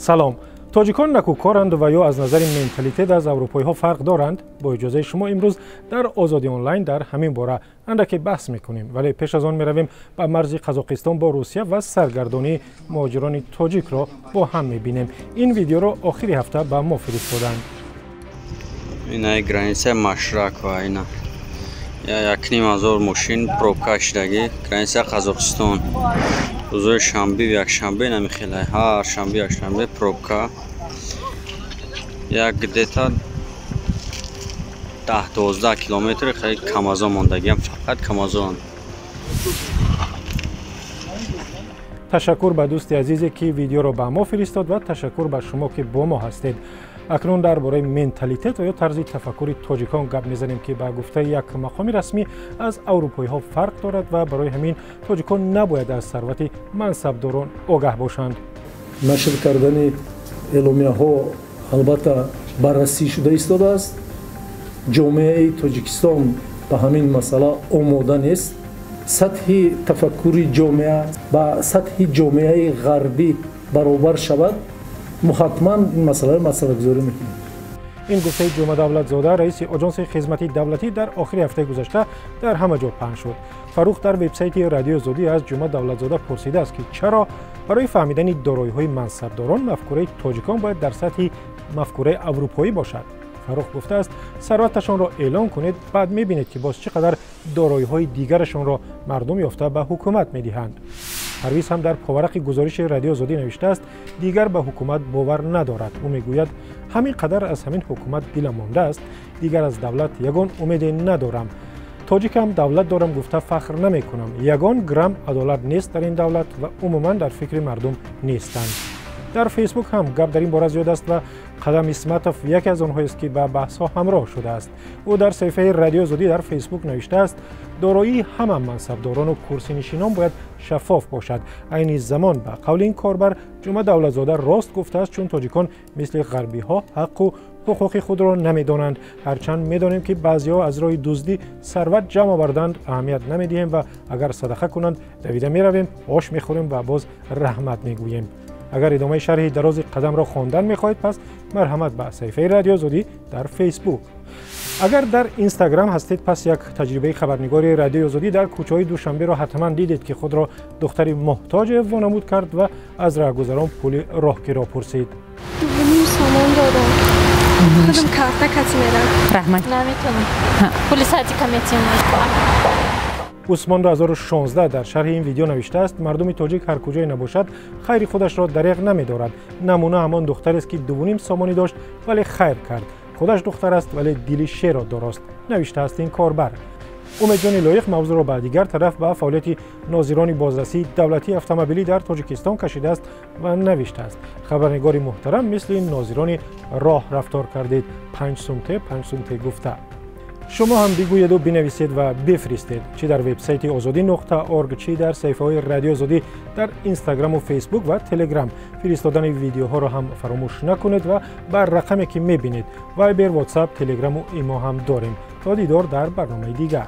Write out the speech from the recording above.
سلام. تاجیکان نکوکارند و یا از نظر منتالیته از اروپایی ها فرق دارند؟ با اجازه شما امروز در آزادی آنلاین در همین باره اندکی بحث میکنیم، ولی پیش از آن میرویم به مرز قزاقستان با روسیه و سرگردانی مهاجران تاجیک را با هم میبینیم. این ویدیو را آخری هفته به ما فرستادند. این گرانیسه مشرق و اینا یکنیم هزار ماشین پروبکا شدگی گرانیسه قزاقستان روز شنبه و یک شنبه نمیخیله، هر شنبه یک شنبه پروبکا یک دیتا 10-12 کیلومتر خیلی کم از آن ماندگی، هم فقط کم از آن. تشکر به دوست عزیزی که ویدیو را به ما فرستاد و تشکر به شما که با ما هستید. اکنون درباره منتالیته یا طرز تفکر تاجیکان گپ میزنیم که به گفته یک مقام رسمی از اروپایی ها فرق دارد و برای همین تاجیکان نباید از ثروت منصبداران آگاه باشند. نشر کردن اعلامیه ها البته بررسی شده ایستاده است. جامعه تاجیکستان به همین مسئله آماده نیست. سطح تفکر جامعه با سطح جامعه غربی برابر شود، حتما این مسئله گذاری میکنیم. این گفته جمعه دولتزاده رئیس آژانس خدمات دولتی در آخر هفته گذشته در همه جا پخش شد. فروخ در وبسایت رادیو آزادی از جمعه دولتزاده پرسیده است که چرا برای فهمیدن دارایی‌های منصبداران مفکوره تاجیکان باید در سطح مفکوره اروپایی باشد. فروخ گفته است ثروتشان را اعلام کنید، بعد می‌بینید که باز چقدر دارایی‌های دیگرشان را مردم یافته به حکومت می‌دهند. پرویز هم در پاورق گزارش رادیو آزادی نوشته است دیگر به حکومت باور ندارد. او میگوید همین قدر از همین حکومت دلم مانده است، دیگر از دولت یگان امید ندارم. تاجیک هم دولت دارم گفته فخر نمی کنم. یگان گرم عدالت نیست در این دولت و عموما در فکر مردم نیستند. در فیسبوک هم گپ در این باره زیاد است و قدم اسمتوف یکی از آنهایی است که به بحث ها همراه شده است. او در صفحه رادیو آزادی در فیسبوک نوشته است دارایی همه منصبداران و کرسی نشینان باید شفاف باشد. عین زمان به قول این کاربر جمعه دولتزاده راست گفته است، چون تاجیکان مثل غربی ها حق و حقوق خود را نمیدانند. هرچند میدانیم که بعضی‌ها از راه دزدی ثروت جمع آوردند، اهمیت نمیدهیم و اگر صدقه کنند دویده میرویم، آش میخوریم و باز رحمت میگوییم. اگر ادامه شرح دراز قدم را خواندن میخواهید پس مرحمت به صفحه رادیو آزادی در فیسبوک. اگر در اینستاگرام هستید پس یک تجربه خبرنگاری رادیو آزادی در کوچه‌های دوشنبه را حتما دیدید که خود را دختری محتاج وانمود کرد و از راهگذران پول راهگیر را پرسید. سامان دادم. خودم کارت کسی میرم. رحمت. نمیتونم. پول ساعتی کمیتیم میکنم. عثمان 2016 در شرح این ویدیو نوشته است مردم تاجیک هر کجای نباشد خیر خودش را دریغ نمی‌دارد. نمونه همان دختری است که 2.5 سامانی داشت ولی خیر کرد. خودش دختر است ولی دل شیر دارست، نوشته است این کاربر. امید جان لایق موضوع را به دیگر طرف به فعالیت ناظران بازرسی دولتی اتومبیلی در تاجیکستان کشیده است و نوشته است خبرنگاری محترم مثل این ناظران راه رفتار کردید. 5 سمته گفته. شما هم بگویید و بنویسید و بفرستید، چه در وبسایت azadi.org چه در صفحه‌های رادیو آزادی در اینستاگرام و فیسبوک و تلگرام. فرستادن ویدیوها را هم فراموش نکنید و بر رقمی که میبینید وایبر، واتساپ، تلگرام و ایمو هم داریم. تا دیدار در برنامه دیگر.